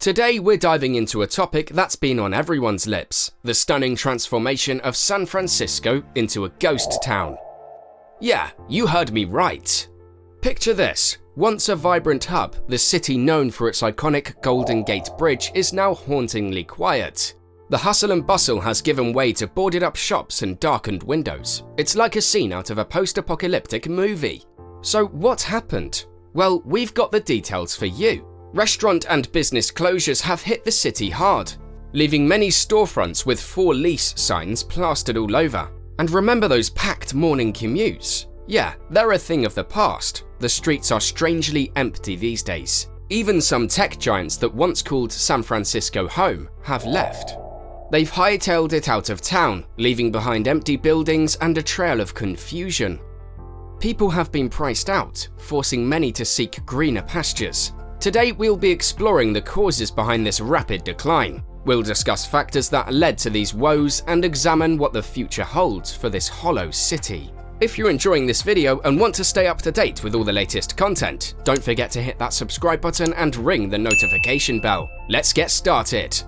Today we're diving into a topic that's been on everyone's lips, the stunning transformation of San Francisco into a ghost town. Yeah, you heard me right. Picture this. Once a vibrant hub, the city known for its iconic Golden Gate Bridge is now hauntingly quiet. The hustle and bustle has given way to boarded-up shops and darkened windows. It's like a scene out of a post-apocalyptic movie. So what happened? Well, we've got the details for you. Restaurant and business closures have hit the city hard, leaving many storefronts with "for lease" signs plastered all over. And remember those packed morning commutes? Yeah, they're a thing of the past. The streets are strangely empty these days. Even some tech giants that once called San Francisco home have left. They've hightailed it out of town, leaving behind empty buildings and a trail of confusion. People have been priced out, forcing many to seek greener pastures. Today we'll be exploring the causes behind this rapid decline. We'll discuss factors that led to these woes and examine what the future holds for this hollow city. If you're enjoying this video and want to stay up to date with all the latest content, don't forget to hit that subscribe button and ring the notification bell. Let's get started.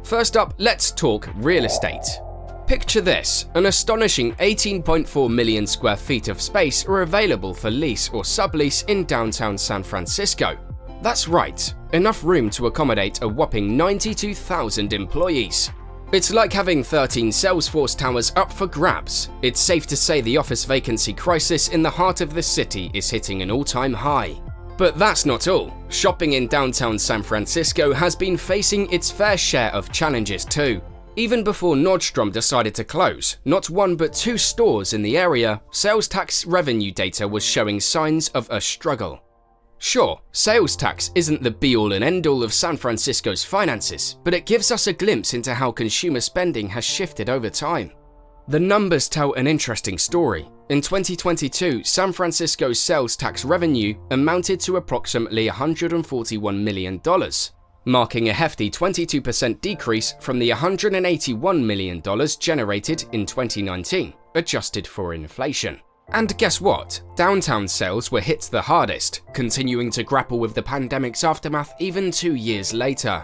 First up, let's talk real estate. Picture this, an astonishing 18.4 million square feet of space are available for lease or sublease in downtown San Francisco. That's right, enough room to accommodate a whopping 92,000 employees. It's like having 13 Salesforce towers up for grabs. It's safe to say the office vacancy crisis in the heart of the city is hitting an all-time high. But that's not all. Shopping in downtown San Francisco has been facing its fair share of challenges too. Even before Nordstrom decided to close, not one but two stores in the area, sales tax revenue data was showing signs of a struggle. Sure, sales tax isn't the be-all and end-all of San Francisco's finances, but it gives us a glimpse into how consumer spending has shifted over time. The numbers tell an interesting story. In 2022, San Francisco's sales tax revenue amounted to approximately $141 million, marking a hefty 22% decrease from the $181 million generated in 2019, adjusted for inflation. And guess what? Downtown sales were hit the hardest, continuing to grapple with the pandemic's aftermath even 2 years later.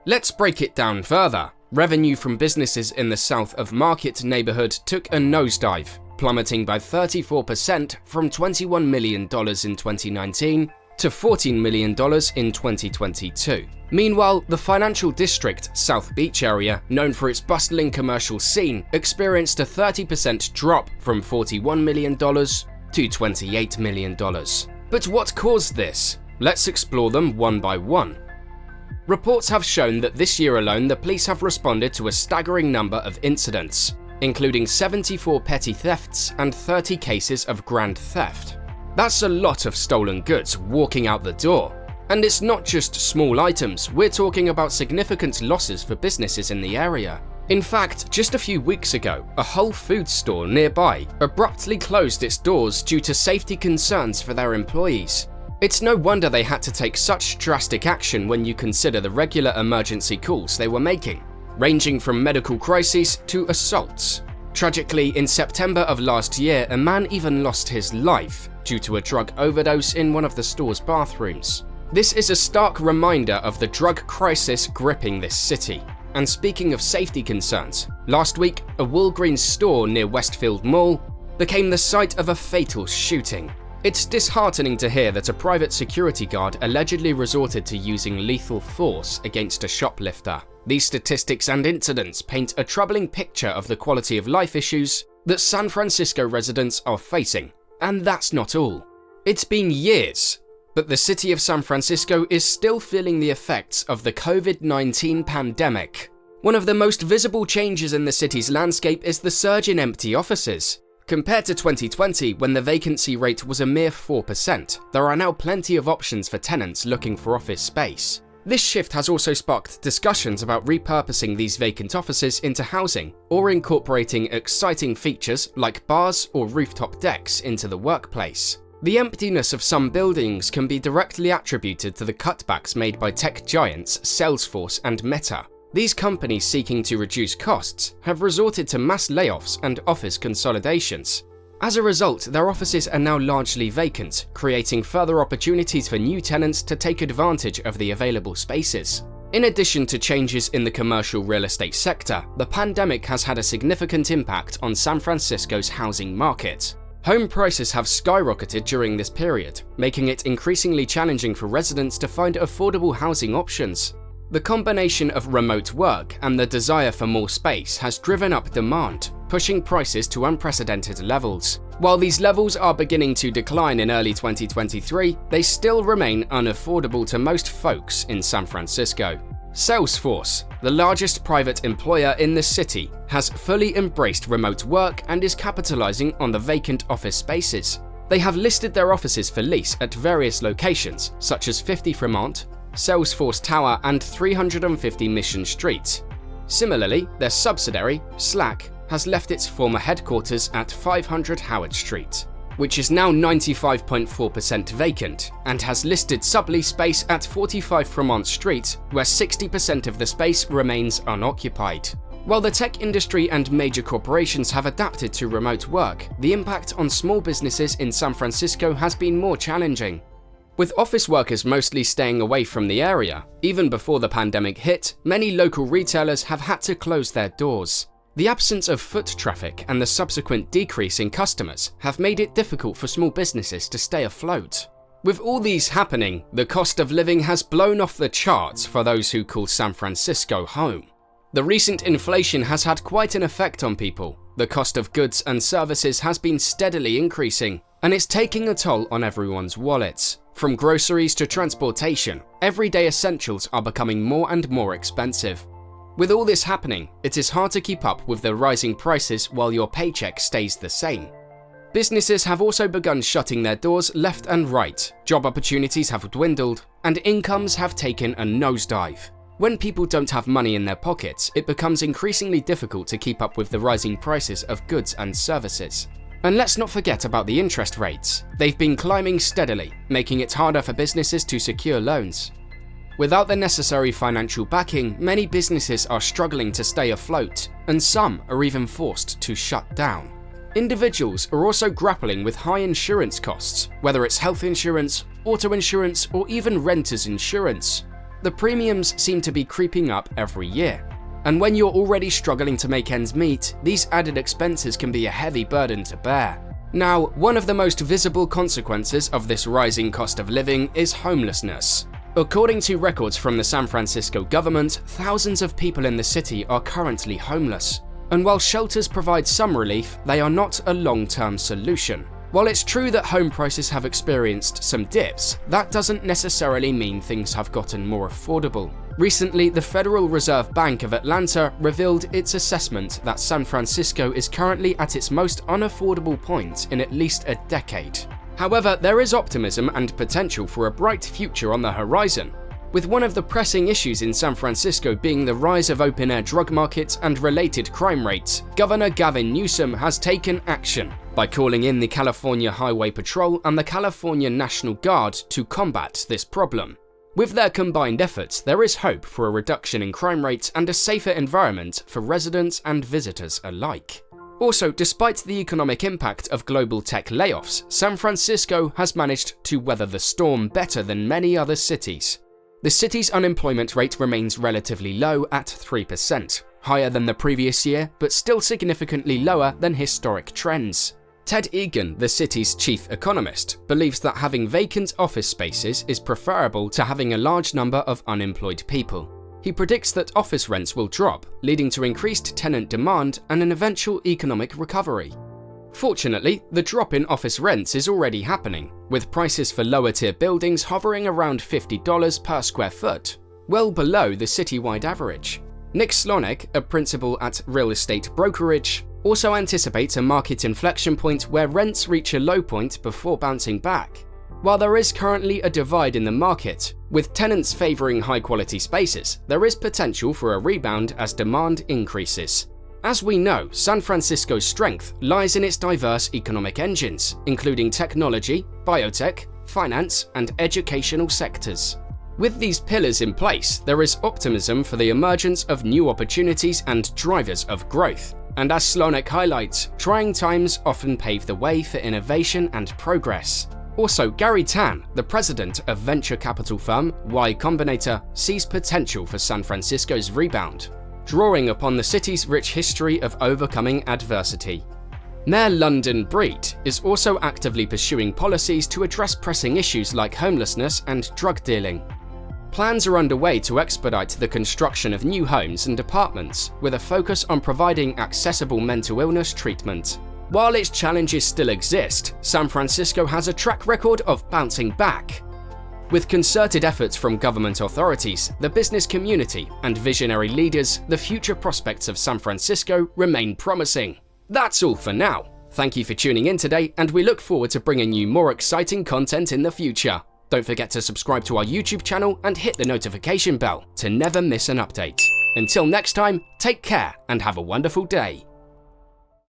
Let's break it down further. Revenue from businesses in the south of Market neighborhood took a nosedive, plummeting by 34% from $21 million in 2019 to $14 million in 2022. Meanwhile, the financial district South Beach area, known for its bustling commercial scene, experienced a 30% drop from $41 million to $28 million. But what caused this? Let's explore them one by one. Reports have shown that this year alone the police have responded to a staggering number of incidents, including 74 petty thefts and 30 cases of grand theft. That's a lot of stolen goods walking out the door. And it's not just small items, we're talking about significant losses for businesses in the area. In fact, just a few weeks ago, a Whole Foods store nearby abruptly closed its doors due to safety concerns for their employees. It's no wonder they had to take such drastic action when you consider the regular emergency calls they were making, ranging from medical crises to assaults. Tragically, in September of last year, a man even lost his life due to a drug overdose in one of the store's bathrooms. This is a stark reminder of the drug crisis gripping this city. And speaking of safety concerns, last week, a Walgreens store near Westfield Mall became the site of a fatal shooting. It's disheartening to hear that a private security guard allegedly resorted to using lethal force against a shoplifter. These statistics and incidents paint a troubling picture of the quality of life issues that San Francisco residents are facing. And that's not all. It's been years, but the city of San Francisco is still feeling the effects of the COVID-19 pandemic. One of the most visible changes in the city's landscape is the surge in empty offices. Compared to 2020, when the vacancy rate was a mere 4%, there are now plenty of options for tenants looking for office space. This shift has also sparked discussions about repurposing these vacant offices into housing or incorporating exciting features like bars or rooftop decks into the workplace. The emptiness of some buildings can be directly attributed to the cutbacks made by tech giants Salesforce and Meta. These companies seeking to reduce costs have resorted to mass layoffs and office consolidations. As a result, their offices are now largely vacant, creating further opportunities for new tenants to take advantage of the available spaces. In addition to changes in the commercial real estate sector, the pandemic has had a significant impact on San Francisco's housing market. Home prices have skyrocketed during this period, making it increasingly challenging for residents to find affordable housing options. The combination of remote work and the desire for more space has driven up demand, pushing prices to unprecedented levels. While these levels are beginning to decline in early 2023, they still remain unaffordable to most folks in San Francisco. Salesforce, the largest private employer in the city, has fully embraced remote work and is capitalizing on the vacant office spaces. They have listed their offices for lease at various locations, such as 50 Fremont, Salesforce Tower, and 350 Mission Street. Similarly, their subsidiary, Slack, has left its former headquarters at 500 Howard Street, which is now 95.4% vacant, and has listed sublease space at 45 Fremont Street, where 60% of the space remains unoccupied. While the tech industry and major corporations have adapted to remote work, the impact on small businesses in San Francisco has been more challenging. With office workers mostly staying away from the area, even before the pandemic hit, many local retailers have had to close their doors. The absence of foot traffic and the subsequent decrease in customers have made it difficult for small businesses to stay afloat. With all these happening, the cost of living has blown off the charts for those who call San Francisco home. The recent inflation has had quite an effect on people. The cost of goods and services has been steadily increasing, and it's taking a toll on everyone's wallets. From groceries to transportation, everyday essentials are becoming more and more expensive. With all this happening, it is hard to keep up with the rising prices while your paycheck stays the same. Businesses have also begun shutting their doors left and right, job opportunities have dwindled, and incomes have taken a nosedive. When people don't have money in their pockets, it becomes increasingly difficult to keep up with the rising prices of goods and services. And let's not forget about the interest rates. They've been climbing steadily, making it harder for businesses to secure loans. Without the necessary financial backing, many businesses are struggling to stay afloat, and some are even forced to shut down. Individuals are also grappling with high insurance costs, whether it's health insurance, auto insurance, or even renter's insurance. The premiums seem to be creeping up every year. And when you're already struggling to make ends meet, these added expenses can be a heavy burden to bear. Now, one of the most visible consequences of this rising cost of living is homelessness. According to records from the San Francisco government, thousands of people in the city are currently homeless. And while shelters provide some relief, they are not a long-term solution. While it's true that home prices have experienced some dips, that doesn't necessarily mean things have gotten more affordable. Recently, the Federal Reserve Bank of Atlanta revealed its assessment that San Francisco is currently at its most unaffordable point in at least a decade. However, there is optimism and potential for a bright future on the horizon, with one of the pressing issues in San Francisco being the rise of open-air drug markets and related crime rates. Governor Gavin Newsom has taken action by calling in the California Highway Patrol and the California National Guard to combat this problem. With their combined efforts, there is hope for a reduction in crime rates and a safer environment for residents and visitors alike. Also, despite the economic impact of global tech layoffs, San Francisco has managed to weather the storm better than many other cities. The city's unemployment rate remains relatively low at 3%, higher than the previous year, but still significantly lower than historic trends. Ted Egan, the city's chief economist, believes that having vacant office spaces is preferable to having a large number of unemployed people. He predicts that office rents will drop, leading to increased tenant demand and an eventual economic recovery. Fortunately, the drop in office rents is already happening, with prices for lower-tier buildings hovering around $50 per square foot, well below the citywide average. Nick Slonek, a principal at real estate brokerage, also anticipates a market inflection point where rents reach a low point before bouncing back. While there is currently a divide in the market, with tenants favoring high-quality spaces, there is potential for a rebound as demand increases. As we know, San Francisco's strength lies in its diverse economic engines, including technology, biotech, finance, and educational sectors. With these pillars in place, there is optimism for the emergence of new opportunities and drivers of growth. And as Slonek highlights, trying times often pave the way for innovation and progress. Also, Gary Tan, the president of venture capital firm Y Combinator, sees potential for San Francisco's rebound, drawing upon the city's rich history of overcoming adversity. Mayor London Breed is also actively pursuing policies to address pressing issues like homelessness and drug dealing. Plans are underway to expedite the construction of new homes and apartments, with a focus on providing accessible mental illness treatment. While its challenges still exist, San Francisco has a track record of bouncing back. With concerted efforts from government authorities, the business community, and visionary leaders, the future prospects of San Francisco remain promising. That's all for now. Thank you for tuning in today, and we look forward to bringing you more exciting content in the future. Don't forget to subscribe to our YouTube channel and hit the notification bell to never miss an update. Until next time, take care and have a wonderful day.